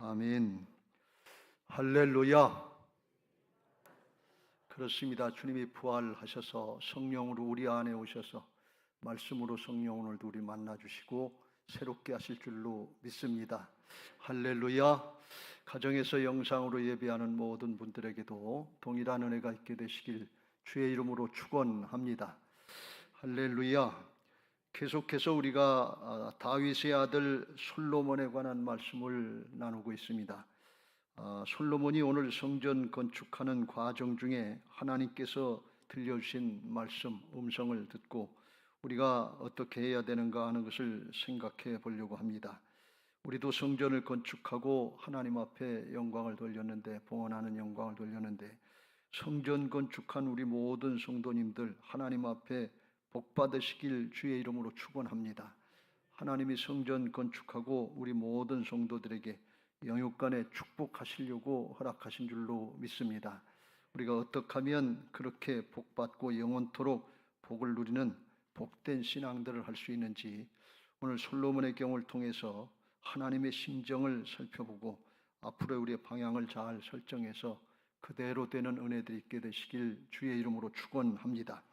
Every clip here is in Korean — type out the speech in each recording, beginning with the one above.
아멘. 할렐루야. 그렇습니다. 주님이 부활하셔서 성령으로 우리 안에 오셔서 말씀으로 성령 오늘도 우리 만나주시고 새롭게 하실 줄로 믿습니다. 할렐루야. 가정에서 영상으로 예배하는 모든 분들에게도 동일한 은혜가 있게 되시길 주의 이름으로 축원합니다. 할렐루야. 계속해서 우리가 다윗의 아들 솔로몬에 관한 말씀을 나누고 있습니다. 솔로몬이 오늘 성전 건축하는 과정 중에 하나님께서 들려주신 말씀, 음성을 듣고 우리가 어떻게 해야 되는가 하는 것을 생각해 보려고 합니다. 우리도 성전을 건축하고 하나님 앞에 영광을 돌렸는데, 봉헌하는 영광을 돌렸는데, 성전 건축한 우리 모든 성도님들 하나님 앞에 복 받으시길 주의 이름으로 축원합니다. 하나님이 성전 건축하고 우리 모든 성도들에게 영육간에 축복하시려고 허락하신 줄로 믿습니다. 우리가 어떻게 하면 그렇게 복받고 영원토록 복을 누리는 복된 신앙들을 할 수 있는지 오늘 솔로몬의 경우를 통해서 하나님의 심정을 살펴보고 앞으로 우리의 방향을 잘 설정해서 그대로 되는 은혜들이 있게 되시길 주의 이름으로 축원합니다.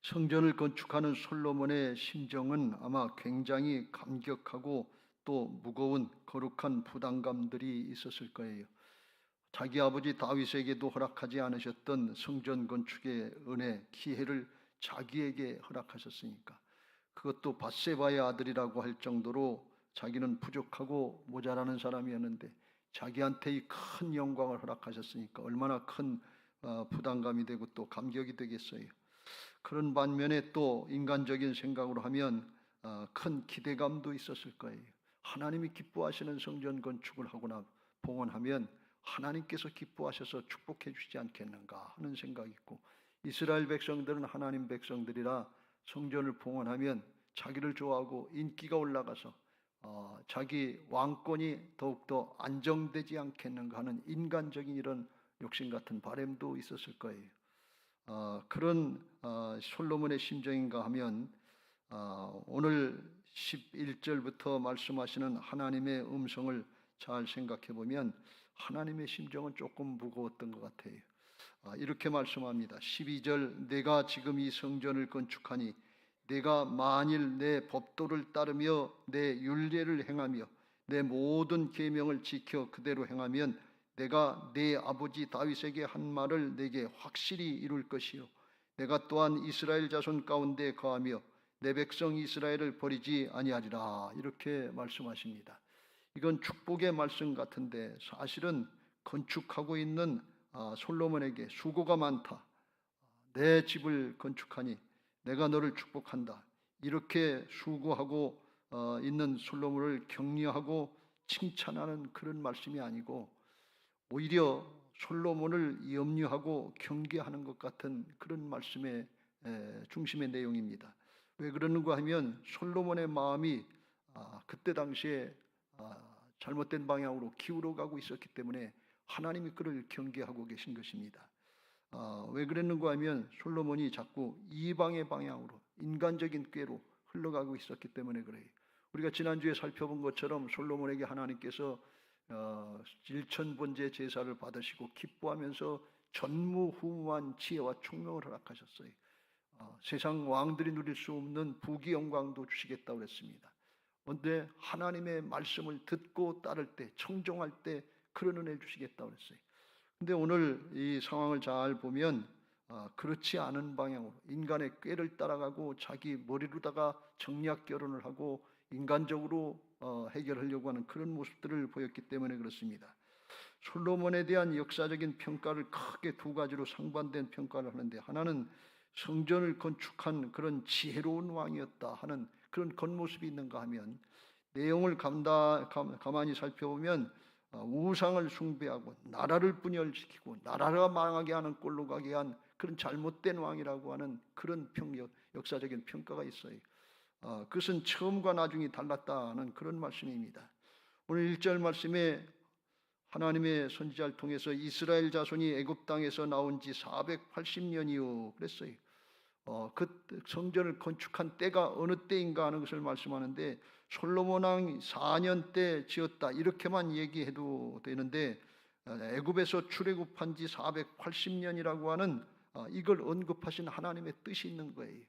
성전을 건축하는 솔로몬의 심정은 아마 굉장히 감격하고 또 무거운 거룩한 부담감들이 있었을 거예요. 자기 아버지 다윗에게도 허락하지 않으셨던 성전 건축의 은혜, 기회를 자기에게 허락하셨으니까, 그것도 밧세바의 아들이라고 할 정도로 자기는 부족하고 모자라는 사람이었는데 자기한테 이 큰 영광을 허락하셨으니까 얼마나 큰 부담감이 되고 또 감격이 되겠어요. 그런 반면에 또 인간적인 생각으로 하면 큰 기대감도 있었을 거예요. 하나님이 기뻐하시는 성전 건축을 하거나 봉헌하면 하나님께서 기뻐하셔서 축복해 주시지 않겠는가 하는 생각이 있고, 이스라엘 백성들은 하나님 백성들이라 성전을 봉헌하면 자기를 좋아하고 인기가 올라가서 자기 왕권이 더욱더 안정되지 않겠는가 하는 인간적인 이런 욕심 같은 바람도 있었을 거예요. 그런 솔로몬의 심정인가 하면 오늘 11절부터 말씀하시는 하나님의 음성을 잘 생각해 보면 하나님의 심정은 조금 무거웠던 것 같아요. 이렇게 말씀합니다. 12절, 내가 지금 이 성전을 건축하니 내가 만일 내 법도를 따르며 내 율례를 행하며 내 모든 계명을 지켜 그대로 행하면 내가 내 아버지 다윗에게 한 말을 내게 확실히 이룰 것이요, 내가 또한 이스라엘 자손 가운데 거하며 내 백성 이스라엘을 버리지 아니하리라. 이렇게 말씀하십니다. 이건 축복의 말씀 같은데 사실은 건축하고 있는 솔로몬에게 수고가 많다. 내 집을 건축하니 내가 너를 축복한다. 이렇게 수고하고 있는 솔로몬을 격려하고 칭찬하는 그런 말씀이 아니고 오히려 솔로몬을 염려하고 경계하는 것 같은 그런 말씀의 중심의 내용입니다. 왜 그러는가 하면 솔로몬의 마음이 그때 당시에 잘못된 방향으로 기울어가고 있었기 때문에 하나님이 그를 경계하고 계신 것입니다. 왜 그랬는가 하면 솔로몬이 자꾸 이방의 방향으로 인간적인 꾀로 흘러가고 있었기 때문에 그래요. 우리가 지난주에 살펴본 것처럼 솔로몬에게 하나님께서 일천번제 제사를 받으시고 기뻐하면서 전무후무한 지혜와 총명을 허락하셨어요. 세상 왕들이 누릴 수 없는 부귀 영광도 주시겠다고 했습니다. 그런데 하나님의 말씀을 듣고 따를 때, 청종할 때 그런 은혜를 주시겠다고 했어요. 근데 오늘 이 상황을 잘 보면 그렇지 않은 방향으로 인간의 꾀를 따라가고 자기 머리로다가 정략 결혼을 하고 인간적으로 해결하려고 하는 그런 모습들을 보였기 때문에 그렇습니다. 솔로몬에 대한 역사적인 평가를 크게 두 가지로 상반된 평가를 하는데, 하나는 성전을 건축한 그런 지혜로운 왕이었다 하는 그런 겉모습이 있는가 하면, 내용을 가만히 살펴보면 우상을 숭배하고 나라를 분열시키고 나라가 망하게 하는 꼴로 가게 한 그런 잘못된 왕이라고 하는 그런 역사적인 평가가 있어요. 그것은 처음과 나중이 달랐다는 그런 말씀입니다. 오늘 1절 말씀에 하나님의 선지자를 통해서 이스라엘 자손이 애굽 땅에서 나온 지 480년이요 그랬어요. 그 성전을 건축한 때가 어느 때인가 하는 것을 말씀하는데 솔로몬 왕이 4년 때 지었다 이렇게만 얘기해도 되는데 애굽에서 출애굽한 지 480년이라고 하는 이걸 언급하신 하나님의 뜻이 있는 거예요.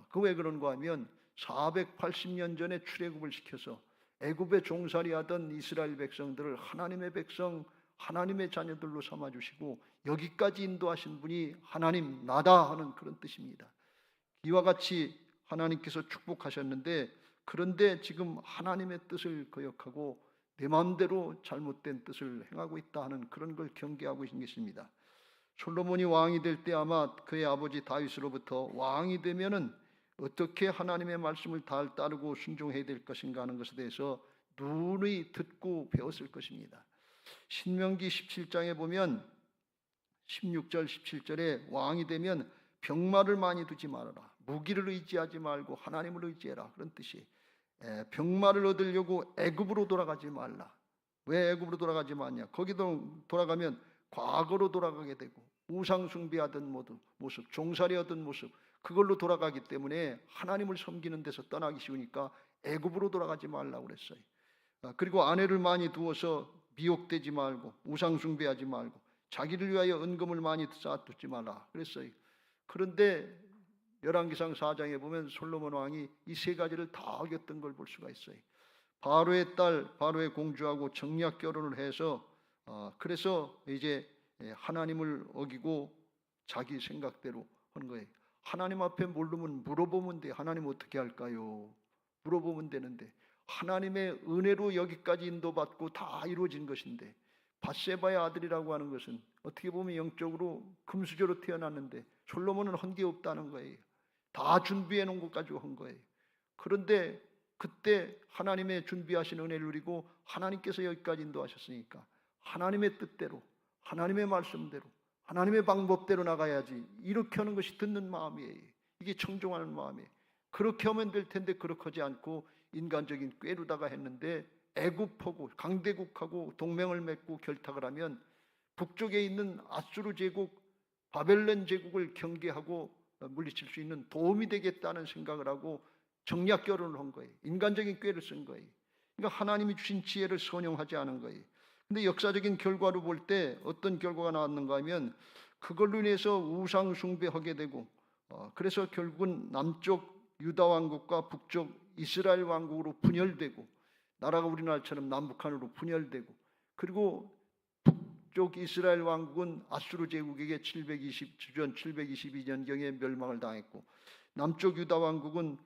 그 왜 그런가 하면 480년 전에 출애굽을 시켜서 애굽에 종살이하던 이스라엘 백성들을 하나님의 백성, 하나님의 자녀들로 삼아주시고 여기까지 인도하신 분이 하나님 나다 하는 그런 뜻입니다. 이와 같이 하나님께서 축복하셨는데 그런데 지금 하나님의 뜻을 거역하고 내 마음대로 잘못된 뜻을 행하고 있다 하는 그런 걸 경계하고 있는 것입니다. 솔로몬이 왕이 될 때 아마 그의 아버지 다윗으로부터 왕이 되면은 어떻게 하나님의 말씀을 다 따르고 순종해야 될 것인가 하는 것에 대해서 누누이 듣고 배웠을 것입니다. 신명기 17장에 보면 16절 17절에 왕이 되면 병마를 많이 두지 말아라. 무기를 의지하지 말고 하나님을 의지해라. 그런 뜻이. 병마를 얻으려고 애굽으로 돌아가지 말라. 왜 애굽으로 돌아가지 마냐? 거기도 돌아가면 과거로 돌아가게 되고 우상 숭배하던 모습, 종살이하던 모습 그걸로 돌아가기 때문에 하나님을 섬기는 데서 떠나기 쉬우니까 애굽으로 돌아가지 말라고 그랬어요. 그리고 아내를 많이 두어서 미혹되지 말고 우상 숭배하지 말고 자기를 위하여 은금을 많이 쌓아두지 말라 그랬어요. 그런데 열왕기상 4장에 보면 솔로몬 왕이 이 세 가지를 다 어겼던 걸 볼 수가 있어요. 바로의 딸, 바로의 공주하고 정략 결혼을 해서 그래서 이제 하나님을 어기고 자기 생각대로 하는 거예요. 하나님 앞에 모르면 물어보면 돼. 하나님 어떻게 할까요? 물어보면 되는데 하나님의 은혜로 여기까지 인도받고 다 이루어진 것인데 밧세바의 아들이라고 하는 것은 어떻게 보면 영적으로 금수저로 태어났는데 솔로몬은 한 게 없다는 거예요. 다 준비해 놓은 것 가지고 한 거예요. 그런데 그때 하나님의 준비하신 은혜를 누리고 하나님께서 여기까지 인도하셨으니까 하나님의 뜻대로 하나님의 말씀대로 하나님의 방법대로 나가야지 이렇게 하는 것이 듣는 마음이에요. 이게 청종하는 마음이에요. 그렇게 하면 될 텐데 그렇게 하지 않고 인간적인 꾀로다가 했는데 애굽하고 강대국하고 동맹을 맺고 결탁을 하면 북쪽에 있는 아수르 제국 바벨론 제국을 경계하고 물리칠 수 있는 도움이 되겠다는 생각을 하고 정략 결혼을 한 거예요. 인간적인 꾀를 쓴 거예요. 그러니까 하나님이 주신 지혜를 선용하지 않은 거예요. 근데 역사적인 결과로 볼 때 어떤 결과가 나왔는가 하면 그걸로 인해서 우상 숭배하게 되고 그래서 결국은 남쪽 유다 왕국과 북쪽 이스라엘 왕국으로 분열되고 나라가 우리나라처럼 남북한으로 분열되고 그리고 북쪽 이스라엘 왕국은 아수르 제국에게 주전 722년경에 멸망을 당했고 남쪽 유다 왕국은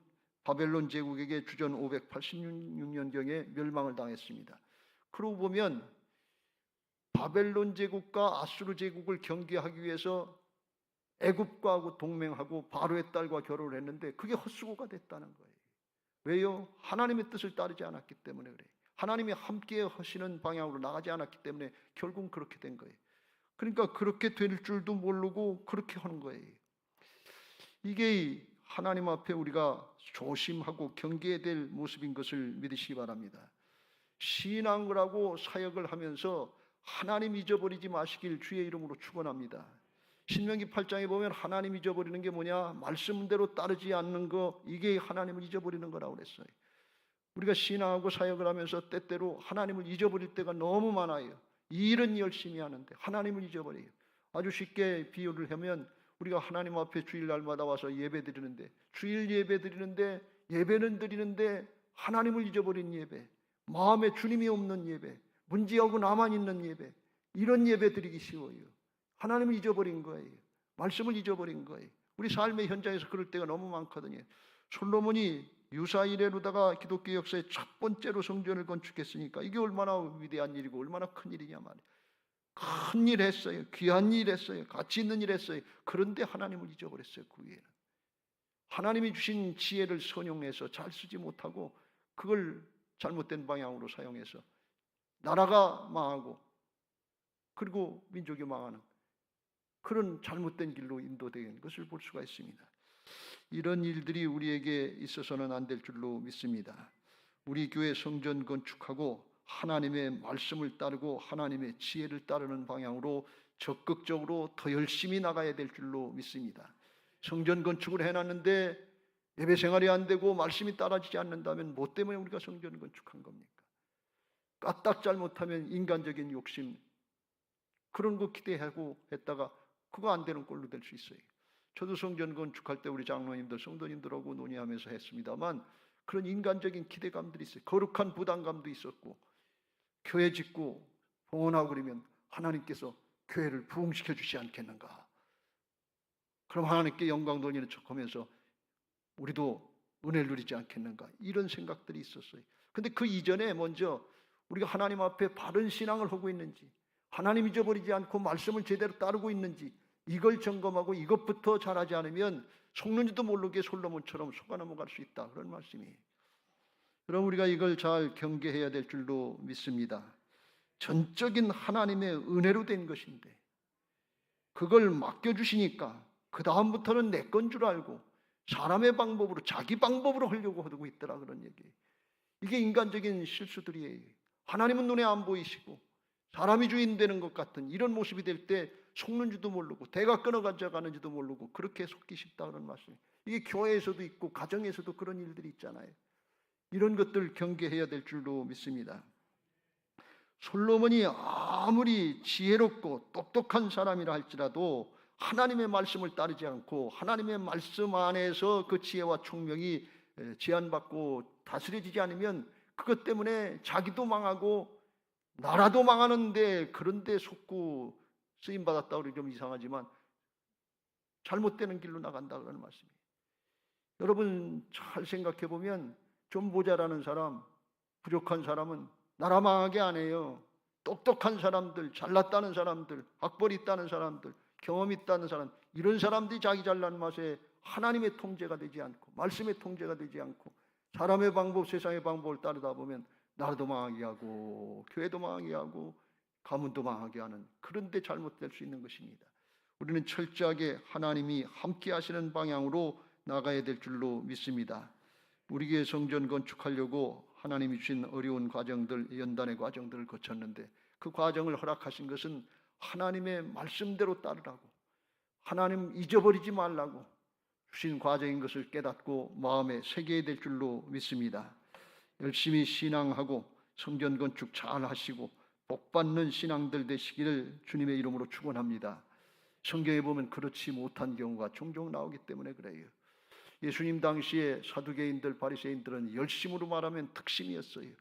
바벨론 제국에게 주전 586년경에 멸망을 당했습니다. 그러고 보면 바벨론 제국과 아수르 제국을 경계하기 위해서 애굽과 동맹하고 바로의 딸과 결혼을 했는데 그게 헛수고가 됐다는 거예요. 왜요? 하나님의 뜻을 따르지 않았기 때문에 그래요. 하나님이 함께 하시는 방향으로 나가지 않았기 때문에 결국은 그렇게 된 거예요. 그러니까 그렇게 될 줄도 모르고 그렇게 하는 거예요. 이게 하나님 앞에 우리가 조심하고 경계해야 될 모습인 것을 믿으시기 바랍니다. 신앙을 하고 사역을 하면서 하나님 잊어버리지 마시길 주의 이름으로 축원합니다. 신명기 8장에 보면 하나님 잊어버리는 게 뭐냐? 말씀대로 따르지 않는 거, 이게 하나님을 잊어버리는 거라고 그랬어요. 우리가 신앙하고 사역을 하면서 때때로 하나님을 잊어버릴 때가 너무 많아요. 이 일은 열심히 하는데 하나님을 잊어버려요. 아주 쉽게 비유를 하면 우리가 하나님 앞에 주일날마다 와서 예배 드리는데 주일 예배 드리는데 예배는 드리는데 하나님을 잊어버린 예배, 마음에 주님이 없는 예배, 문제하고 나만 있는 예배, 이런 예배 드리기 쉬워요. 하나님을 잊어버린 거예요. 말씀을 잊어버린 거예요. 우리 삶의 현장에서 그럴 때가 너무 많거든요. 솔로몬이 유사 이래로다가 기독교 역사의 첫 번째로 성전을 건축했으니까 이게 얼마나 위대한 일이고 얼마나 큰 일이냐 말이에요. 큰 일 했어요. 귀한 일 했어요. 가치 있는 일 했어요. 그런데 하나님을 잊어버렸어요. 그 위에는 하나님이 주신 지혜를 선용해서 잘 쓰지 못하고 그걸 잘못된 방향으로 사용해서 나라가 망하고 그리고 민족이 망하는 그런 잘못된 길로 인도된 것을 볼 수가 있습니다. 이런 일들이 우리에게 있어서는 안 될 줄로 믿습니다. 우리 교회 성전 건축하고 하나님의 말씀을 따르고 하나님의 지혜를 따르는 방향으로 적극적으로 더 열심히 나가야 될 줄로 믿습니다. 성전 건축을 해놨는데 예배 생활이 안 되고 말씀이 따라지지 않는다면 뭐 때문에 우리가 성전 건축한 겁니까? 까딱 잘못하면 인간적인 욕심, 그런 거 기대하고 했다가 그거 안 되는 꼴로 될 수 있어요. 저도 성전 건축할 때 우리 장로님들, 성도님들하고 논의하면서 했습니다만 그런 인간적인 기대감들이 있어요. 거룩한 부담감도 있었고, 교회 짓고 봉헌하고 그러면 하나님께서 교회를 부흥시켜 주지 않겠는가? 그럼 하나님께 영광 돌리는 척하면서 우리도 은혜를 누리지 않겠는가? 이런 생각들이 있었어요. 근데 그 이전에 먼저 우리가 하나님 앞에 바른 신앙을 하고 있는지, 하나님 잊어버리지 않고 말씀을 제대로 따르고 있는지 이걸 점검하고 이것부터 잘하지 않으면 속는지도 모르게 솔로몬처럼 속아 넘어갈 수 있다, 그런 말씀이에요. 그럼 우리가 이걸 잘 경계해야 될 줄로 믿습니다. 전적인 하나님의 은혜로 된 것인데 그걸 맡겨주시니까 그 다음부터는 내 건 줄 알고 사람의 방법으로, 자기 방법으로 하려고 하고 있더라, 그런 얘기예요. 이게 인간적인 실수들이에요. 하나님은 눈에 안 보이시고 사람이 주인 되는 것 같은 이런 모습이 될 때 속는지도 모르고 대가 끊어가져가는지도 모르고 그렇게 속기 쉽다, 그런 말씀이에요. 이게 교회에서도 있고 가정에서도 그런 일들이 있잖아요. 이런 것들 경계해야 될 줄로 믿습니다. 솔로몬이 아무리 지혜롭고 똑똑한 사람이라 할지라도 하나님의 말씀을 따르지 않고 하나님의 말씀 안에서 그 지혜와 총명이 제한받고 다스려지지 않으면 그것 때문에 자기도 망하고 나라도 망하는데, 그런데 속고 쓰임받았다고 그러면 좀 이상하지만 잘못되는 길로 나간다, 그런 말씀이에요. 여러분 잘 생각해 보면 좀 모자라는 사람, 부족한 사람은 나라 망하게 안 해요. 똑똑한 사람들, 잘났다는 사람들, 학벌 있다는 사람들, 경험 있다는 사람, 이런 사람들이 자기 잘난 맛에 하나님의 통제가 되지 않고 말씀의 통제가 되지 않고 사람의 방법, 세상의 방법을 따르다 보면 나라도 망하게 하고 교회도 망하게 하고 가문도 망하게 하는, 그런데 잘못될 수 있는 것입니다. 우리는 철저하게 하나님이 함께 하시는 방향으로 나가야 될 줄로 믿습니다. 우리 교회 성전 건축하려고 하나님이 주신 어려운 과정들, 연단의 과정들을 거쳤는데 그 과정을 허락하신 것은 하나님의 말씀대로 따르라고, 하나님 잊어버리지 말라고 주신 과정인 것을 깨닫고 마음에 새겨야 될 줄로 믿습니다. 열심히 신앙하고 성전 건축 잘 하시고 복받는 신앙들 되시기를 주님의 이름으로 축원합니다. 성경에 보면 그렇지 못한 경우가 종종 나오기 때문에 그래요. 예수님 당시에 사두개인들, 바리새인들은 열심으로 말하면 특심이었어요.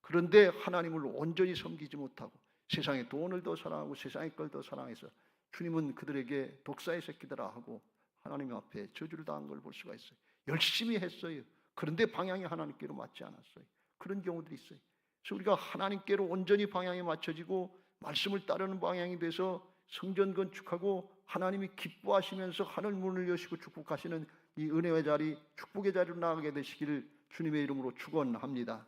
그런데 하나님을 온전히 섬기지 못하고 세상의 돈을 더 사랑하고 세상의 걸 더 사랑해서 주님은 그들에게 독사의 새끼들아 하고 하나님 앞에 저주를 당한 걸 볼 수가 있어요. 열심히 했어요. 그런데 방향이 하나님께로 맞지 않았어요. 그런 경우들이 있어요. 그래서 우리가 하나님께로 온전히 방향이 맞춰지고 말씀을 따르는 방향이 돼서 성전 건축하고 하나님이 기뻐하시면서 하늘 문을 여시고 축복하시는 이 은혜의 자리, 축복의 자리로 나가게 되시기를 주님의 이름으로 축원합니다.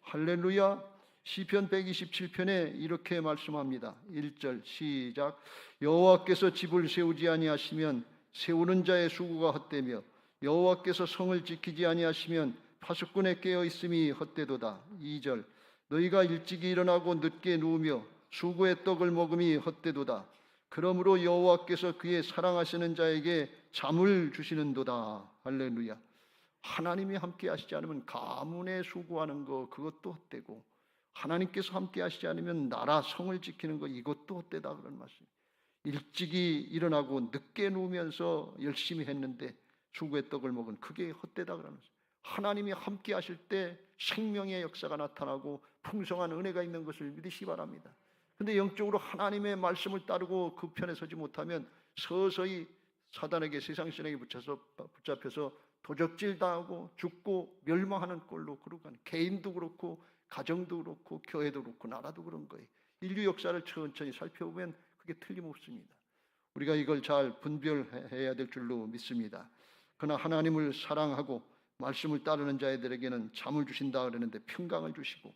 할렐루야. 시편 127편에 이렇게 말씀합니다. 1절 시작. 여호와께서 집을 세우지 아니하시면 세우는 자의 수고가 헛되며 여호와께서 성을 지키지 아니하시면 파수꾼의 깨어 있음이 헛되도다. 2절 너희가 일찍이 일어나고 늦게 누우며 수고의 떡을 먹음이 헛되도다. 그러므로 여호와께서 그의 사랑하시는 자에게 잠을 주시는도다. 할렐루야. 하나님이 함께 하시지 않으면 가문에 수고하는 거 그것도 헛되고 하나님께서 함께 하시지 않으면 나라 성을 지키는 거 이것도 헛되다, 그런 말씀. 일찍이 일어나고 늦게 누우면서 열심히 했는데 수고의 떡을 먹은 그게 헛되다, 그러는 말씀. 하나님이 함께 하실 때 생명의 역사가 나타나고 풍성한 은혜가 있는 것을 믿으시기 바랍니다. 근데 영적으로 하나님의 말씀을 따르고 그 편에 서지 못하면 서서히 사단에게, 세상신에게 붙잡혀서 도적질 당하고 죽고 멸망하는 꼴로 그러고 가는, 개인도 그렇고 가정도 그렇고 교회도 그렇고 나라도 그런 거예요. 인류 역사를 천천히 살펴보면 그게 틀림없습니다. 우리가 이걸 잘 분별해야 될 줄로 믿습니다. 그러나 하나님을 사랑하고 말씀을 따르는 자들에게는 잠을 주신다 그러는데 평강을 주시고,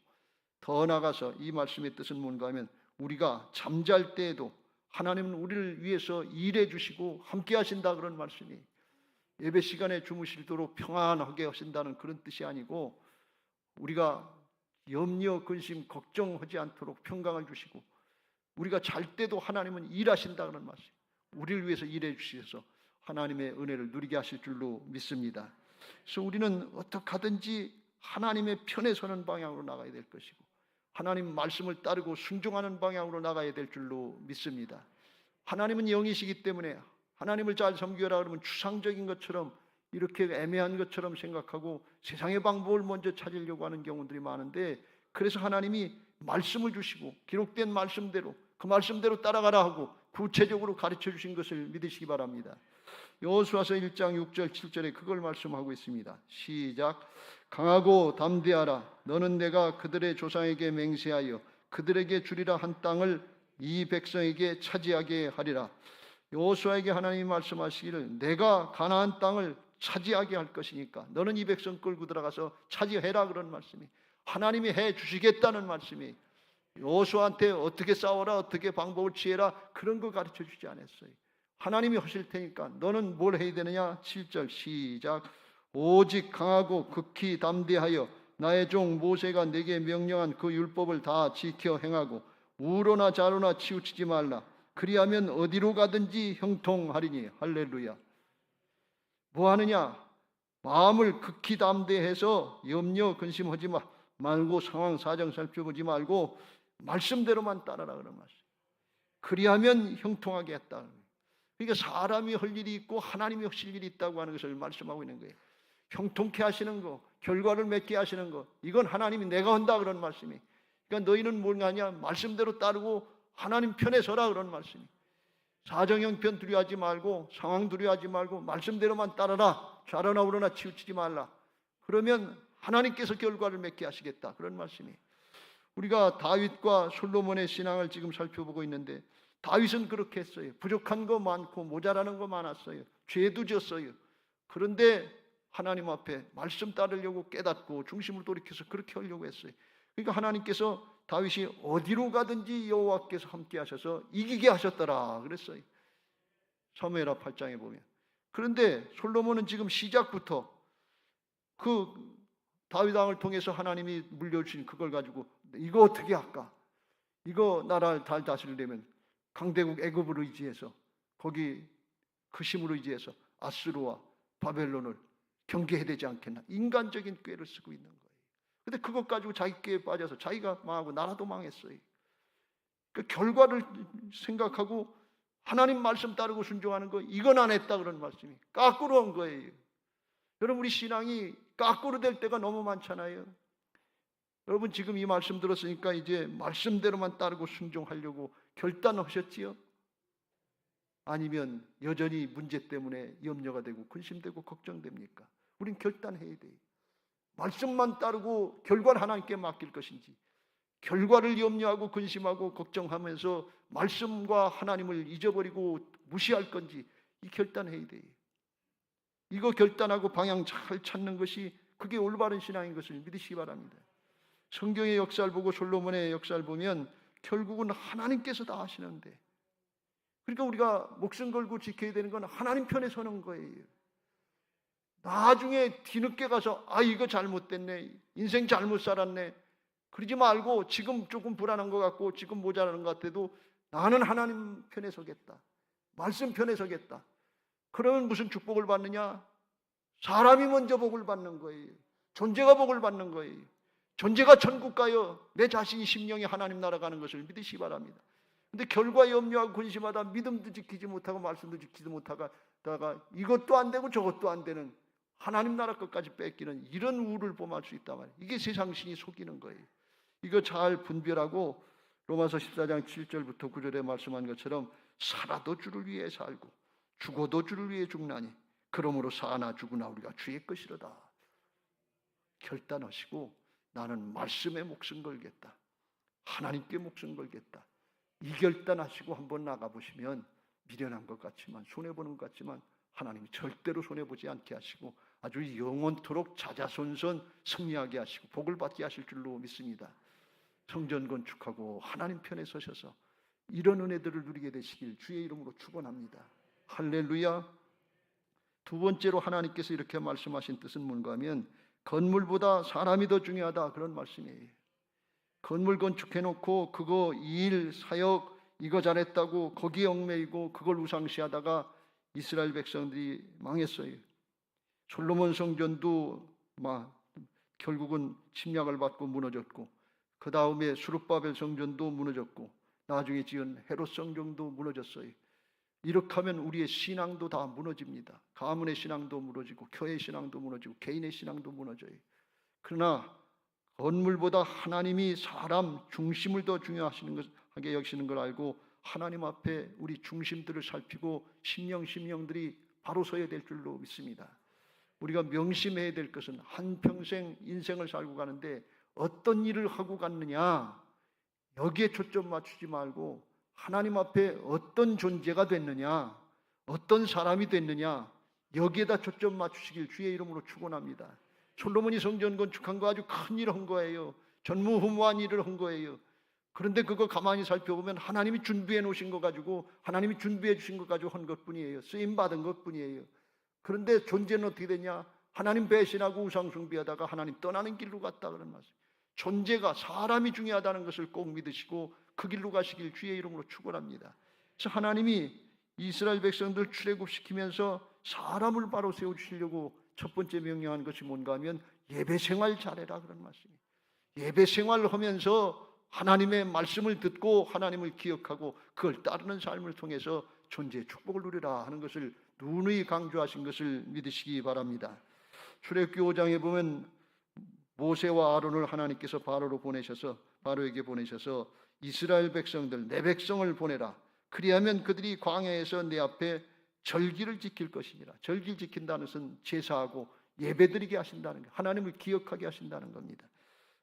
더 나아가서 이 말씀의 뜻은 뭔가 하면 우리가 잠잘 때에도 하나님은 우리를 위해서 일해 주시고 함께 하신다, 그런 말씀이 예배 시간에 주무실도록 평안하게 하신다는 그런 뜻이 아니고 우리가 염려, 근심, 걱정하지 않도록 평강을 주시고 우리가 잘 때도 하나님은 일하신다, 그런 말씀. 우리를 위해서 일해 주셔서 하나님의 은혜를 누리게 하실 줄로 믿습니다. 그래서 우리는 어떻게 하든지 하나님의 편에 서는 방향으로 나가야 될 것이고 하나님 말씀을 따르고 순종하는 방향으로 나가야 될 줄로 믿습니다. 하나님은 영이시기 때문에 하나님을 잘 섬기라 그러면 추상적인 것처럼 이렇게 애매한 것처럼 생각하고 세상의 방법을 먼저 찾으려고 하는 경우들이 많은데, 그래서 하나님이 말씀을 주시고 기록된 말씀대로 그 말씀대로 따라가라 하고 구체적으로 가르쳐 주신 것을 믿으시기 바랍니다. 여호수아서 1장 6절 7절에 그걸 말씀하고 있습니다. 시작. 강하고 담대하라. 너는 내가 그들의 조상에게 맹세하여 그들에게 주리라 한 땅을 이 백성에게 차지하게 하리라. 여호수아에게 하나님이 말씀하시기를 내가 가나안 땅을 차지하게 할 것이니까 너는 이 백성 끌고 들어가서 차지해라, 그런 말씀이 하나님이 해 주시겠다는 말씀이, 여호수아한테 어떻게 싸워라 어떻게 방법을 취해라 그런 거 가르쳐 주지 않았어요. 하나님이 하실 테니까 너는 뭘 해야 되느냐. 7절 시작. 오직 강하고 극히 담대하여 나의 종 모세가 내게 명령한 그 율법을 다 지켜 행하고 우로나 좌로나 치우치지 말라. 그리하면 어디로 가든지 형통하리니. 할렐루야. 뭐 하느냐? 마음을 극히 담대해서 염려 근심하지 말고 상황 사정 살펴보지 말고 말씀대로만 따라라, 그런 말씀. 그리하면 형통하게 했다. 그러니까 사람이 할 일이 있고 하나님이 하실 일이 있다고 하는 것을 말씀하고 있는 거예요. 형통케 하시는 거, 결과를 맺게 하시는 거, 이건 하나님이 내가 한다, 그런 말씀이. 그러니까 너희는 뭔가 하냐? 말씀대로 따르고 하나님 편에 서라, 그런 말씀이. 사정 형편 두려워하지 말고 상황 두려워하지 말고 말씀대로만 따라라. 좌로나 우로나 치우치지 말라. 그러면 하나님께서 결과를 맺게 하시겠다, 그런 말씀이. 우리가 다윗과 솔로몬의 신앙을 지금 살펴보고 있는데, 다윗은 그렇게 했어요. 부족한 거 많고 모자라는 거 많았어요. 죄도 졌어요. 그런데 하나님 앞에 말씀 따르려고 깨닫고 중심을 돌이켜서 그렇게 하려고 했어요. 그러니까 하나님께서 다윗이 어디로 가든지 여호와께서 함께 하셔서 이기게 하셨더라 그랬어요. 사무엘하 8장에 보면. 그런데 솔로몬은 지금 시작부터 그 다윗 왕을 통해서 하나님이 물려주신 그걸 가지고 이거 어떻게 할까? 이거 나라를 잘 다스리려면 강대국 애굽으로 의지해서 거기 그 힘으로 의지해서 아수르와 바벨론을 경계해야 되지 않겠나? 인간적인 꾀를 쓰고 있는 거예요. 근데 그것 가지고 자기 꾀에 빠져서 자기가 망하고 나라도 망했어요. 그 결과를 생각하고 하나님 말씀 따르고 순종하는 거, 이건 안 했다, 그런 말씀이. 거꾸로 한 거예요. 여러분, 우리 신앙이 거꾸로 될 때가 너무 많잖아요. 여러분, 지금 이 말씀 들었으니까 이제 말씀대로만 따르고 순종하려고 결단하셨지요? 아니면 여전히 문제 때문에 염려가 되고 근심되고 걱정됩니까? 우린 결단해야 돼요. 말씀만 따르고 결과를 하나님께 맡길 것인지, 결과를 염려하고 근심하고 걱정하면서 말씀과 하나님을 잊어버리고 무시할 건지, 이 결단해야 돼요. 이거 결단하고 방향 잘 찾는 것이 그게 올바른 신앙인 것을 믿으시기 바랍니다. 성경의 역사를 보고 솔로몬의 역사를 보면 결국은 하나님께서 다 하시는데, 그러니까 우리가 목숨 걸고 지켜야 되는 건 하나님 편에 서는 거예요. 나중에 뒤늦게 가서 이거 잘못됐네, 인생 잘못 살았네, 그러지 말고 지금 조금 불안한 것 같고 지금 모자라는 것 같아도 나는 하나님 편에 서겠다, 말씀 편에 서겠다. 그러면 무슨 축복을 받느냐? 사람이 먼저 복을 받는 거예요. 존재가 복을 받는 거예요. 존재가 천국 가요 내 자신이 심령이 하나님 나라 가는 것을 믿으시기 바랍니다. 근데 결과 염려하고 근심하다 믿음도 지키지 못하고 말씀도 지키지 못하다가 이것도 안 되고 저것도 안 되는, 하나님 나라 것까지 뺏기는 이런 우를 범할 수 있단 말이에요. 이게 세상신이 속이는 거예요. 이거 잘 분별하고 로마서 14장 7절부터 9절에 말씀한 것처럼 살아도 주를 위해 살고 죽어도 주를 위해 죽나니 그러므로 사나 죽으나 우리가 주의 것이로다. 결단하시고 나는 말씀에 목숨 걸겠다, 하나님께 목숨 걸겠다, 이 결단하시고 한번 나가보시면 미련한 것 같지만 손해보는 것 같지만 하나님이 절대로 손해보지 않게 하시고 아주 영원토록 자자손손 승리하게 하시고 복을 받게 하실 줄로 믿습니다. 성전 건축하고 하나님 편에 서셔서 이런 은혜들을 누리게 되시길 주의 이름으로 축원합니다. 할렐루야. 두 번째로 하나님께서 이렇게 말씀하신 뜻은 뭔가 하면 건물보다 사람이 더 중요하다, 그런 말씀이에요. 건물 건축해놓고 그거 일 사역 이거 잘했다고 거기에 얽매이고 그걸 우상시하다가 이스라엘 백성들이 망했어요. 솔로몬 성전도 결국은 침략을 받고 무너졌고, 그 다음에 수룹바벨 성전도 무너졌고, 나중에 지은 헤롯 성전도 무너졌어요. 이렇게 하면 우리의 신앙도 다 무너집니다. 가문의 신앙도 무너지고, 교회 신앙도 무너지고, 개인의 신앙도 무너져요. 그러나 건물보다 하나님이 사람 중심을 더 중요하게 여기시는 걸 알고, 하나님 앞에 우리 중심들을 살피고 심령들이 바로 서야 될 줄로 믿습니다. 우리가 명심해야 될 것은 한평생 인생을 살고 가는데 어떤 일을 하고 갔느냐, 여기에 초점 맞추지 말고 하나님 앞에 어떤 존재가 됐느냐, 어떤 사람이 됐느냐, 여기에다 초점 맞추시길 주의 이름으로 축원합니다. 솔로몬이 성전 건축한 거 아주 큰 일을 한 거예요. 전무후무한 일을 한 거예요. 그런데 그거 가만히 살펴보면 하나님이 준비해 놓으신 거 가지고, 하나님이 준비해 주신 거 가지고 한 것뿐이에요. 쓰임 받은 것뿐이에요. 그런데 존재는 어떻게 되냐? 하나님 배신하고 우상 숭배하다가 하나님 떠나는 길로 갔다 그런 말씀. 존재가, 사람이 중요하다는 것을 꼭 믿으시고 그 길로 가시길 주의 이름으로 축원합니다. 그래서 하나님이 이스라엘 백성들 출애굽시키면서 사람을 바로 세워주시려고 첫 번째 명령한 것이 뭔가 하면 예배 생활 잘해라 그런 말씀이에요. 예배 생활을 하면서 하나님의 말씀을 듣고 하나님을 기억하고 그걸 따르는 삶을 통해서 존재의 축복을 누리라 하는 것을 누누이 강조하신 것을 믿으시기 바랍니다. 출애굽기 5장에 보면 모세와 아론을 하나님께서 바로에게 보내셔서 이스라엘 백성들, 내 백성을 보내라. 그리하면 그들이 광야에서 내 앞에 절기를 지킬 것이니라. 절기를 지킨다는 것은 제사하고 예배드리게 하신다는 것, 하나님을 기억하게 하신다는 겁니다.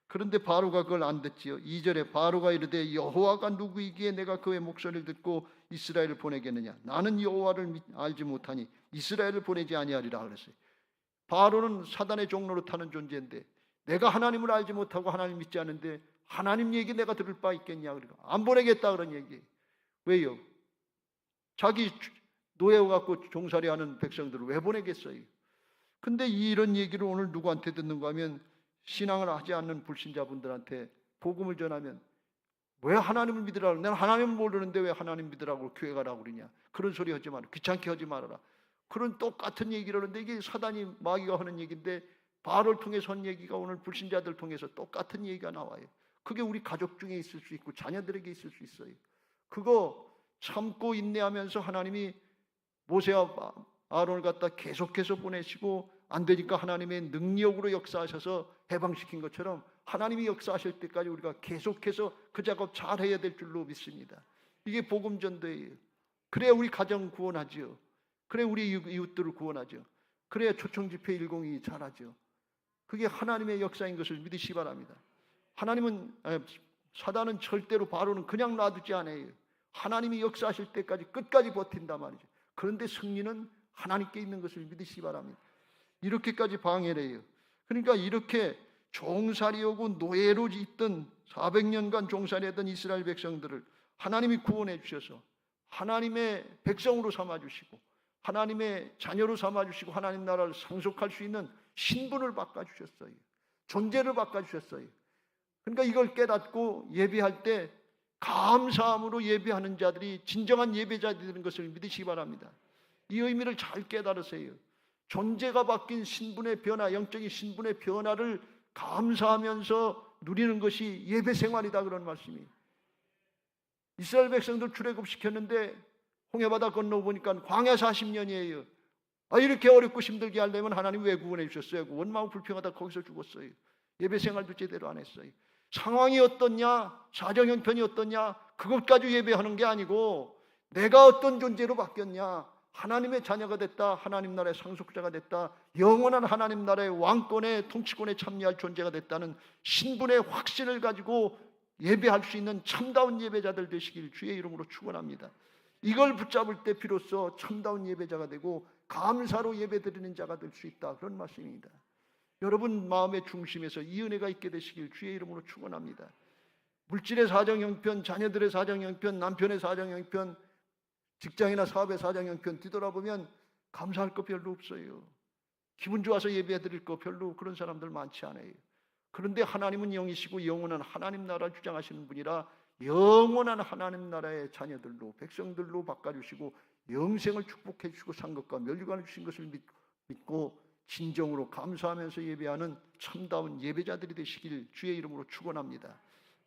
그런데 바로가 그걸 안 듣지요. 2절에 바로가 이르되 여호와가 누구이기에 내가 그의 목소리를 듣고 이스라엘을 보내겠느냐? 나는 여호와를 알지 못하니 이스라엘을 보내지 아니하리라 그랬어요. 바로는 사단의 종로로 타는 존재인데 내가 하나님을 알지 못하고 하나님 믿지 않는데 하나님 얘기 내가 들을 바 있겠냐? 그러니까 안 보내겠다 그런 얘기. 왜요? 자기 노예와 갖고 종살이하는 백성들을 왜 보내겠어요? 근데 이런 얘기를 오늘 누구한테 듣는가 하면 신앙을 하지 않는 불신자분들한테 복음을 전하면 왜 하나님을 믿으라고, 내가 하나님을 모르는데 왜 하나님 믿으라고 교회 가라고 그러냐, 그런 소리 하지 마라, 귀찮게 하지 말아라, 그런 똑같은 얘기를 하는데 이게 사단이 마귀가 하는 얘기인데 바로를 통해서 한 얘기가 오늘 불신자들 통해서 똑같은 얘기가 나와요. 그게 우리 가족 중에 있을 수 있고 자녀들에게 있을 수 있어요. 그거 참고 인내하면서 하나님이 모세와 아론을 갖다 계속해서 보내시고 안 되니까 하나님의 능력으로 역사하셔서 해방시킨 것처럼 하나님이 역사하실 때까지 우리가 계속해서 그 작업 잘 해야 될 줄로 믿습니다. 이게 복음 전도예요. 그래야 우리 가정 구원하죠. 그래야 우리 이웃들을 구원하죠. 그래야 초청 집회 102 잘하죠. 그게 하나님의 역사인 것을 믿으시기 바랍니다. 사단은 절대로 바로는 그냥 놔두지 않아요. 하나님이 역사하실 때까지 끝까지 버틴단 말이죠. 그런데 승리는 하나님께 있는 것을 믿으시기 바랍니다. 이렇게까지 방해를 해요. 그러니까 이렇게 종살이하고 노예로 있던 400년간 종살이했던 이스라엘 백성들을 하나님이 구원해 주셔서 하나님의 백성으로 삼아주시고 하나님의 자녀로 삼아주시고 하나님 나라를 상속할 수 있는 신분을 바꿔주셨어요. 존재를 바꿔주셨어요. 그러니까 이걸 깨닫고 예배할 때 감사함으로 예배하는 자들이 진정한 예배자들이 되는 것을 믿으시기 바랍니다. 이 의미를 잘 깨달으세요. 존재가 바뀐 신분의 변화, 영적인 신분의 변화를 감사하면서 누리는 것이 예배 생활이다 그런 말씀이에요. 이스라엘 백성들 출애굽시켰는데 홍해바다 건너보니까 광야 40년이에요. 이렇게 어렵고 힘들게 하려면 하나님 왜 구원해 주셨어요? 원망 불평하다 거기서 죽었어요. 예배 생활도 제대로 안 했어요. 상황이 어떻냐, 사정 형편이 어떻냐, 그것 가지고 예배하는 게 아니고 내가 어떤 존재로 바뀌었냐, 하나님의 자녀가 됐다, 하나님 나라의 상속자가 됐다, 영원한 하나님 나라의 왕권의 통치권에 참여할 존재가 됐다는 신분의 확신을 가지고 예배할 수 있는 참다운 예배자들 되시길 주의 이름으로 축원합니다. 이걸 붙잡을 때 비로소 참다운 예배자가 되고 감사로 예배드리는 자가 될 수 있다 그런 말씀입니다. 여러분 마음의 중심에서 이 은혜가 있게 되시길 주의 이름으로 축원합니다. 물질의 사정 형편, 자녀들의 사정 형편, 남편의 사정 형편, 직장이나 사업의 사정 형편 뒤돌아보면 감사할 거 별로 없어요. 기분 좋아서 예배드릴 거 별로 그런 사람들 많지 않아요. 그런데 하나님은 영이시고 영원한 하나님 나라를 주장하시는 분이라 영원한 하나님 나라의 자녀들로 백성들로 바꿔주시고 영생을 축복해 주시고 상급과 면류관을 주신 것을 믿고 진정으로 감사하면서 예배하는 참다운 예배자들이 되시길 주의 이름으로 축원합니다.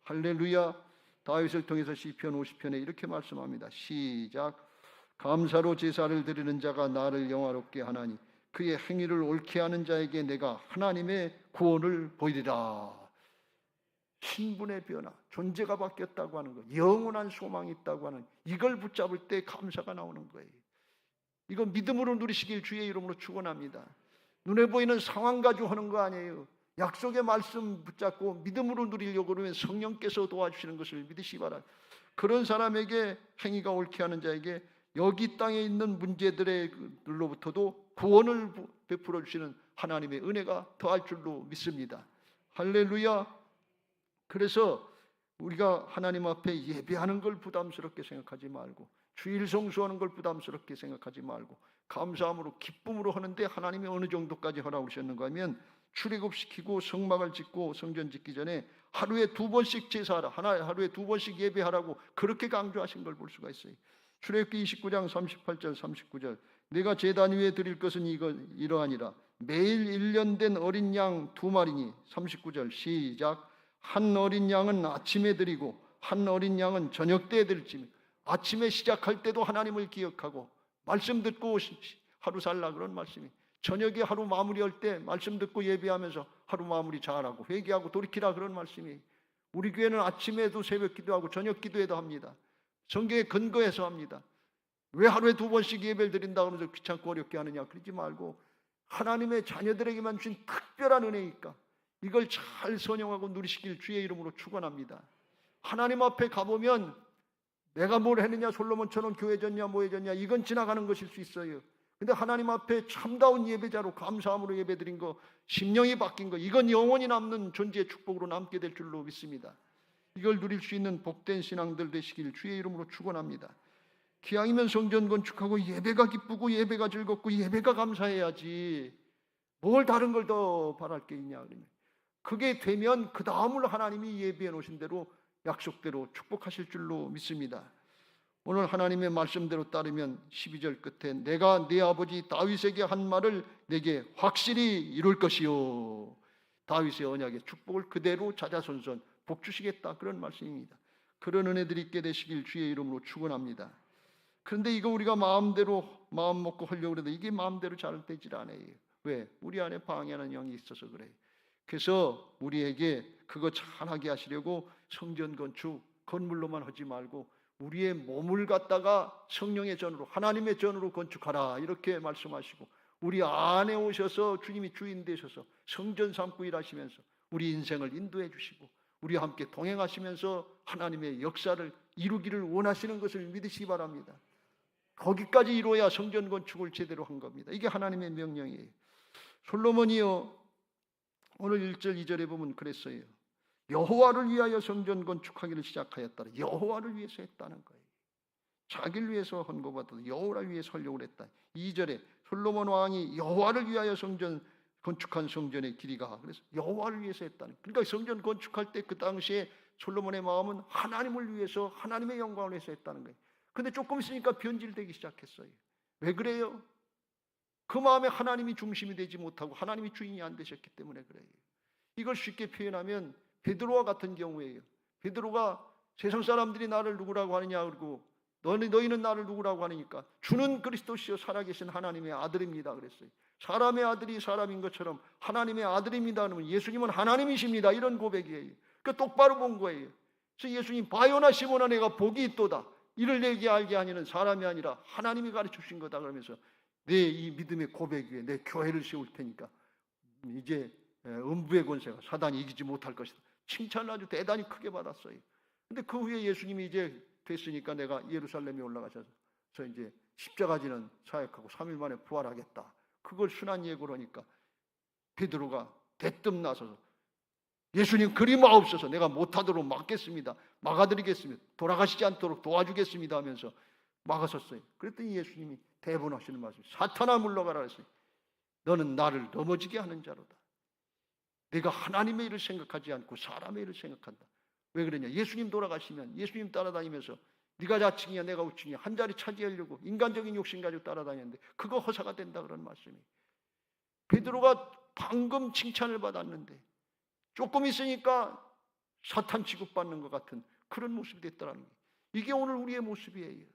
할렐루야. 다윗을 통해서 시편 50편에 이렇게 말씀합니다. 시작. 감사로 제사를 드리는 자가 나를 영화롭게 하나니 그의 행위를 옳게 하는 자에게 내가 하나님의 구원을 보이리라. 신분의 변화, 존재가 바뀌었다고 하는 것, 영원한 소망이 있다고 하는, 이걸 붙잡을 때 감사가 나오는 거예요. 이건 믿음으로 누리시길 주의 이름으로 축원합니다. 눈에 보이는 상황 가지고 하는 거 아니에요. 약속의 말씀 붙잡고 믿음으로 누리려고 그러면 성령께서 도와주시는 것을 믿으시기 바랍니다. 그런 사람에게, 행위가 옳게 하는 자에게 여기 땅에 있는 문제들로부터도 구원을 베풀어 주시는 하나님의 은혜가 더할 줄로 믿습니다. 할렐루야. 그래서 우리가 하나님 앞에 예배하는 걸 부담스럽게 생각하지 말고, 주일 성수하는 걸 부담스럽게 생각하지 말고, 감사함으로 기쁨으로 하는데 하나님이 어느 정도까지 허락을 하셨는가 하면, 출애굽시키고 성막을 짓고 성전 짓기 전에 하루에 2번씩 제사하라, 하루에 2번씩 예배하라고 그렇게 강조하신 걸 볼 수가 있어요. 출애굽기 29장 38절 39절 내가 제단 위에 드릴 것은 이러하니라. 매일 1년 된 어린 양 2마리니 39절 시작. 한 어린 양은 아침에 드리고 한 어린 양은 저녁 때에 드릴지니. 아침에 시작할 때도 하나님을 기억하고 말씀 듣고 하루 살라 그런 말씀이, 저녁에 하루 마무리할 때 말씀 듣고 예배하면서 하루 마무리 잘하고 회개하고 돌이키라 그런 말씀이. 우리 교회는 아침에도 새벽 기도하고 저녁 기도에도 합니다. 성경에 근거해서 합니다. 왜 하루에 2번씩 예배를 드린다고 해서 귀찮고 어렵게 하느냐, 그러지 말고 하나님의 자녀들에게만 주신 특별한 은혜니까 이걸 잘 선용하고 누리시길 주의 이름으로 축원합니다. 하나님 앞에 가보면 내가 뭘 했느냐, 솔로몬처럼 교회 졌냐 뭐 해졌냐, 이건 지나가는 것일 수 있어요. 근데 하나님 앞에 참다운 예배자로 감사함으로 예배드린 거, 심령이 바뀐 거, 이건 영원히 남는 존재의 축복으로 남게 될 줄로 믿습니다. 이걸 누릴 수 있는 복된 신앙들 되시길 주의 이름으로 축원합니다. 기왕이면 성전 건축하고 예배가 기쁘고 예배가 즐겁고 예배가 감사해야지 뭘 다른 걸 더 바랄 게 있냐. 그게 되면 그 다음을 하나님이 예비해 놓으신 대로 약속대로 축복하실 줄로 믿습니다. 오늘 하나님의 말씀대로 따르면 12절 끝에 내가 네 아버지 다윗에게 한 말을 내게 확실히 이룰 것이요. 다윗의 언약의 축복을 그대로 자자손손 복 주시겠다, 그런 말씀입니다. 그런 은혜들이 있게 되시길 주의 이름으로 축원합니다. 그런데 이거 우리가 마음대로 마음 먹고 하려고 해도 이게 마음대로 잘 되질 않아요. 왜? 우리 안에 방해하는 영이 있어서 그래요. 그래서 우리에게 그거 잘하게 하시려고 성전 건축 건물로만 하지 말고 우리의 몸을 갖다가 성령의 전으로, 하나님의 전으로 건축하라, 이렇게 말씀하시고 우리 안에 오셔서 주님이 주인 되셔서 성전 삼고 일하시면서 우리 인생을 인도해 주시고 우리와 함께 동행하시면서 하나님의 역사를 이루기를 원하시는 것을 믿으시기 바랍니다. 거기까지 이루어야 성전 건축을 제대로 한 겁니다. 이게 하나님의 명령이에요. 솔로몬이요, 오늘 1절 2절에 보면 그랬어요. 여호와를 위하여 성전 건축하기를 시작하였다. 여호와를 위해서 했다는 거예요. 자기를 위해서 한 것보다도 여호와를 위해서 하려고 했다. 2절에 솔로몬 왕이 여호와를 위하여 성전 건축한 성전의 길이가, 그래서 여호와를 위해서 했다는. 그러니까 성전 건축할 때 그 당시에 솔로몬의 마음은 하나님을 위해서, 하나님의 영광을 위해서 했다는 거예요. 근데 조금 있으니까 변질되기 시작했어요. 왜 그래요? 그 마음에 하나님이 중심이 되지 못하고 하나님이 주인이 안 되셨기 때문에 그래요. 이걸 쉽게 표현하면 베드로와 같은 경우예요. 베드로가 세상 사람들이 나를 누구라고 하느냐, 그러고 너희는 나를 누구라고 하니까 주는 그리스도시요 살아계신 하나님의 아들입니다 그랬어요. 사람의 아들이 사람인 것처럼 하나님의 아들입니다 하면 예수님은 하나님이십니다, 이런 고백이에요. 그 똑바로 본 거예요. 그래서 예수님 바요나 시몬아 내가 복이 있도다, 이를 내게 알게 하니는 사람이 아니라 하나님이 가르쳐 주신 거다 그러면서 내 이 믿음의 고백 위에 내 교회를 세울 테니까 이제 음부의 권세가 사단이 이기지 못할 것이다, 칭찬을 아주 대단히 크게 받았어요. 근데 그 후에 예수님이 이제 됐으니까 내가 예루살렘에 올라가셔서 이제 십자가 지는 사역하고 3일 만에 부활하겠다, 그걸 순한 예고를 하니까 베드로가 대뜸 나서서 예수님 그리 마옵소서, 내가 못하도록 막겠습니다, 막아드리겠습니다, 돌아가시지 않도록 도와주겠습니다 하면서 막아섰어요. 그랬더니 예수님이 대본하시는 말씀, 사탄아 물러가라 했어요. 너는 나를 넘어지게 하는 자로다. 내가 하나님의 일을 생각하지 않고 사람의 일을 생각한다. 왜 그러냐? 예수님 돌아가시면 예수님 따라다니면서 네가 좌측이냐 내가 우측이냐 한 자리 차지하려고 인간적인 욕심 가지고 따라다녔는데 그거 허사가 된다, 그런 말씀이. 베드로가 방금 칭찬을 받았는데 조금 있으니까 사탄 취급받는 것 같은 그런 모습이 됐더라는 거예요. 이게 오늘 우리의 모습이에요.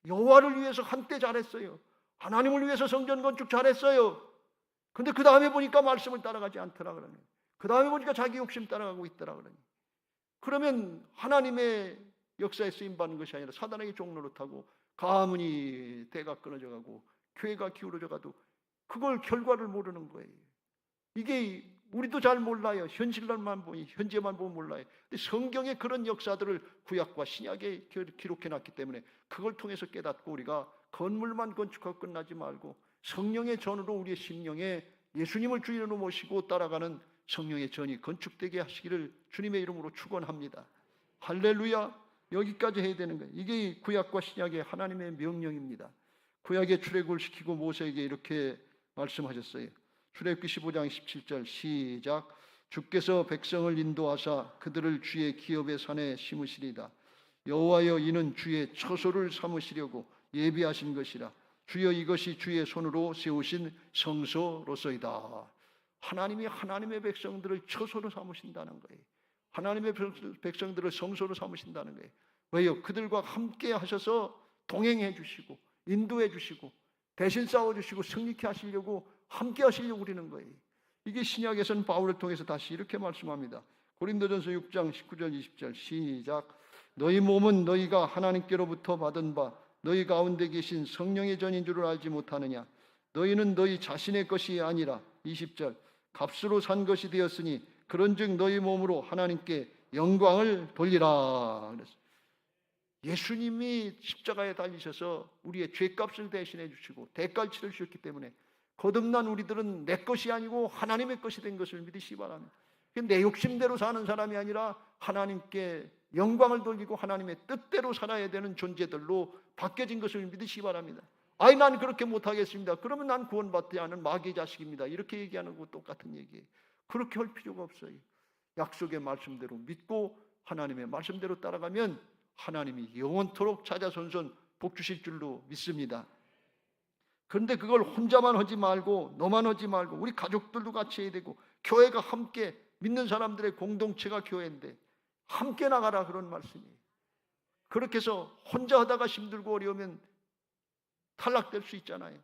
여호와를 위해서 한때 잘했어요. 하나님을 위해서 성전 건축 잘했어요. 근데 그 다음에 보니까 말씀을 따라가지 않더라 그러네. 그 다음에 보니까 자기 욕심 따라가고 있더라 그러네. 그러면 하나님의 역사에 쓰임받는 것이 아니라 사단에게 종노릇하고 가문이 대가 끊어져 가고 교회가 기울어져 가도 그걸 결과를 모르는 거예요. 이게 우리도 잘 몰라요. 현실만 보니 현재만 보면 몰라요. 근데 성경에 그런 역사들을 구약과 신약에 기록해 놨기 때문에 그걸 통해서 깨닫고 우리가 건물만 건축하고 끝나지 말고 성령의 전으로 우리의 심령에 예수님을 주인으로 모시고 따라가는 성령의 전이 건축되게 하시기를 주님의 이름으로 축원합니다. 할렐루야. 여기까지 해야 되는 거예요. 이게 구약과 신약의 하나님의 명령입니다. 구약에 출애굽을 시키고 모세에게 이렇게 말씀하셨어요. 출애굽기 15장 17절 시작. 주께서 백성을 인도하사 그들을 주의 기업의 산에 심으시리다. 여호와여 이는 주의 처소를 삼으시려고 예비하신 것이라. 주여 이것이 주의 손으로 세우신 성소로서이다. 하나님이 하나님의 백성들을 처소로 삼으신다는 거예요. 하나님의 백성들을 성소로 삼으신다는 거예요. 왜요? 그들과 함께 하셔서 동행해 주시고 인도해 주시고 대신 싸워주시고 승리케 하시려고 함께 하시려고 그러는 거예요. 이게 신약에서는 바울을 통해서 다시 이렇게 말씀합니다. 고린도전서 6장 19절 20절 시작. 너희 몸은 너희가 하나님께로부터 받은 바 너희 가운데 계신 성령의 전인 줄을 알지 못하느냐. 너희는 너희 자신의 것이 아니라 20절 값으로 산 것이 되었으니 그런즉 너희 몸으로 하나님께 영광을 돌리라. 그래서 예수님이 십자가에 달리셔서 우리의 죄값을 대신해 주시고 대가를 치러 주셨기 때문에 거듭난 우리들은 내 것이 아니고 하나님의 것이 된 것을 믿으시기 바랍니다. 내 욕심대로 사는 사람이 아니라 하나님께 영광을 돌리고 하나님의 뜻대로 살아야 되는 존재들로 바뀌어진 것을 믿으시기 바랍니다. 아이 난 그렇게 못하겠습니다. 그러면 난 구원받지 않은 마귀의 자식입니다. 이렇게 얘기하는 거 똑같은 얘기예요. 그렇게 할 필요가 없어요. 약속의 말씀대로 믿고 하나님의 말씀대로 따라가면 하나님이 영원토록 자자손손 복 주실 줄로 믿습니다. 그런데 그걸 혼자만 하지 말고 너만 하지 말고 우리 가족들도 같이 해야 되고 교회가 함께 믿는 사람들의 공동체가 교회인데 함께 나가라 그런 말씀이에요. 그렇게 해서 혼자 하다가 힘들고 어려우면 탈락될 수 있잖아요.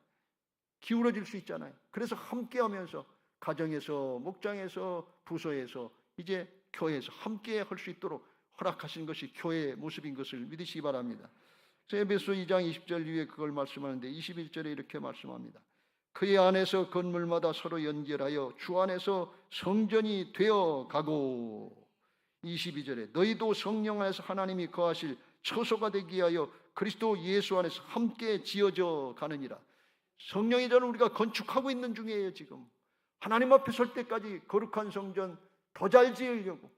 기울어질 수 있잖아요. 그래서 함께 하면서 가정에서 목장에서 부서에서 이제 교회에서 함께 할 수 있도록 허락하신 것이 교회의 모습인 것을 믿으시기 바랍니다. 에베소 2장 20절 이후에 그걸 말씀하는데 21절에 이렇게 말씀합니다. 그의 안에서 건물마다 서로 연결하여 주 안에서 성전이 되어 가고 22절에 너희도 성령 안에서 하나님이 거하실 처소가 되기 위하여 그리스도 예수 안에서 함께 지어져 가느니라. 성령의 전을 우리가 건축하고 있는 중이에요. 지금 하나님 앞에 설 때까지 거룩한 성전 더 잘 지으려고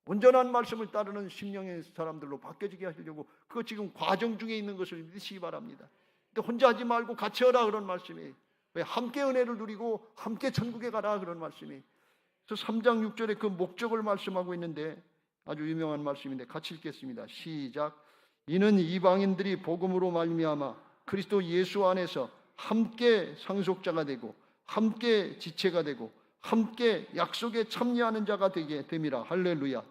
온전한 말씀을 따르는 심령의 사람들로 바뀌어지게 하시려고 그거 지금 과정 중에 있는 것을 믿으시기 바랍니다. 근데 혼자 하지 말고 같이 하라 그런 말씀이에요. 왜? 함께 은혜를 누리고 함께 천국에 가라 그런 말씀이에요. 그래서 3장 6절에 그 목적을 말씀하고 있는데 아주 유명한 말씀인데 같이 읽겠습니다. 시작. 이는 이방인들이 복음으로 말미암아 그리스도 예수 안에서 함께 상속자가 되고 함께 지체가 되고 함께 약속에 참여하는 자가 되게 됨이라. 할렐루야.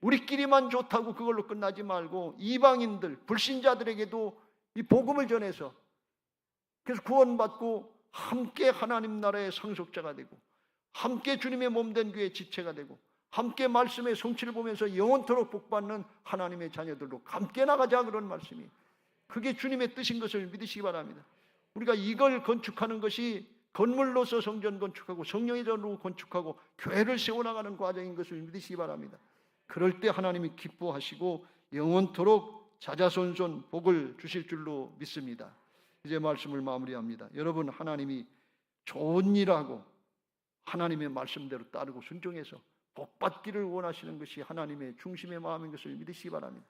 우리끼리만 좋다고 그걸로 끝나지 말고 이방인들 불신자들에게도 이 복음을 전해서 그래서 구원받고 함께 하나님 나라의 상속자가 되고 함께 주님의 몸된 교회의 지체가 되고 함께 말씀의 성취를 보면서 영원토록 복받는 하나님의 자녀들로 함께 나가자 그런 말씀이 그게 주님의 뜻인 것을 믿으시기 바랍니다. 우리가 이걸 건축하는 것이 건물로서 성전 건축하고 성령의 전으로 건축하고 교회를 세워나가는 과정인 것을 믿으시기 바랍니다. 그럴 때 하나님이 기뻐하시고 영원토록 자자손손 복을 주실 줄로 믿습니다. 이제 말씀을 마무리합니다. 여러분 하나님이 좋은 일하고 하나님의 말씀대로 따르고 순종해서 복받기를 원하시는 것이 하나님의 중심의 마음인 것을 믿으시기 바랍니다.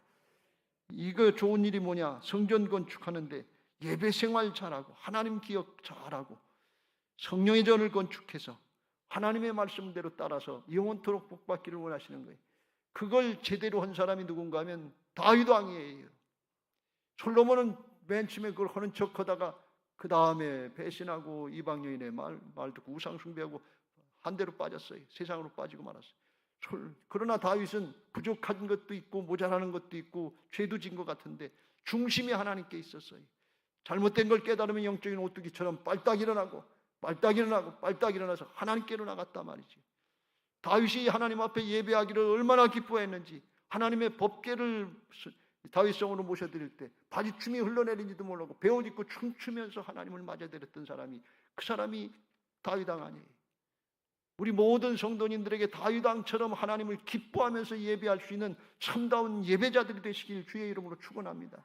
이거 좋은 일이 뭐냐? 성전 건축하는데 예배 생활 잘하고 하나님 기억 잘하고 성령의 전을 건축해서 하나님의 말씀대로 따라서 영원토록 복받기를 원하시는 거예요. 그걸 제대로 한 사람이 누군가 하면 다윗 왕이에요. 솔로몬은 맨 처음에 그걸 하는 척하다가 그 다음에 배신하고 이방여인의 말 듣고 우상 숭배하고 한 대로 빠졌어요. 세상으로 빠지고 말았어요. 그러나 다윗은 부족한 것도 있고 모자라는 것도 있고 죄도 진 것 같은데 중심이 하나님께 있었어요. 잘못된 걸 깨달으면 영적인 오뚜기처럼 빨딱 일어나고 빨딱 일어나서 하나님께로 나갔단 말이지. 다윗이 하나님 앞에 예배하기를 얼마나 기뻐했는지, 하나님의 법궤를 다윗성으로 모셔드릴 때 바지춤이 흘러내린지도 모르고 베옷 입고 춤추면서 하나님을 맞아드렸던 사람이, 그 사람이 다윗왕 아니에요. 우리 모든 성도님들에게 다윗왕처럼 하나님을 기뻐하면서 예배할 수 있는 참다운 예배자들이 되시길 주의 이름으로 축원합니다.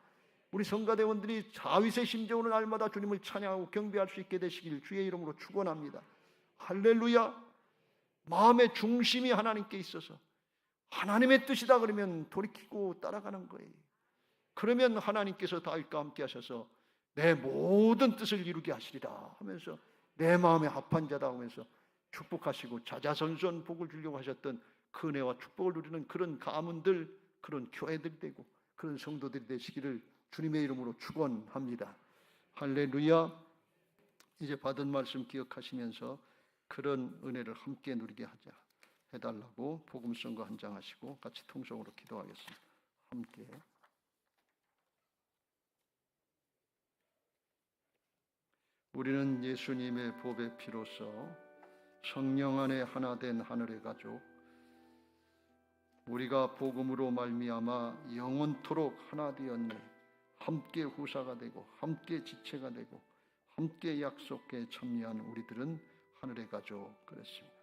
우리 성가대원들이 다윗의 심정으로 날마다 주님을 찬양하고 경배할 수 있게 되시길 주의 이름으로 축원합니다. 할렐루야. 마음의 중심이 하나님께 있어서 하나님의 뜻이다 그러면 돌이키고 따라가는 거예요. 그러면 하나님께서 다윗과 함께 하셔서 내 모든 뜻을 이루게 하시리라 하면서 내 마음에 합한 자다 하면서 축복하시고 자자손손 복을 주려고 하셨던 그 은혜와 축복을 누리는 그런 가문들, 그런 교회들이 되고 그런 성도들이 되시기를 주님의 이름으로 축원합니다. 할렐루야. 이제 받은 말씀 기억하시면서 그런 은혜를 함께 누리게 해달라고 복음성가 한 장 하시고 같이 통성으로 기도하겠습니다. 함께. 우리는 예수님의 보배 피로써 성령 안에 하나 된 하늘의 가족, 우리가 복음으로 말미암아 영원토록 하나 되었네. 함께 후사가 되고 함께 지체가 되고 함께 약속에 참여한 우리들은 하늘의 가족 그랬습니다.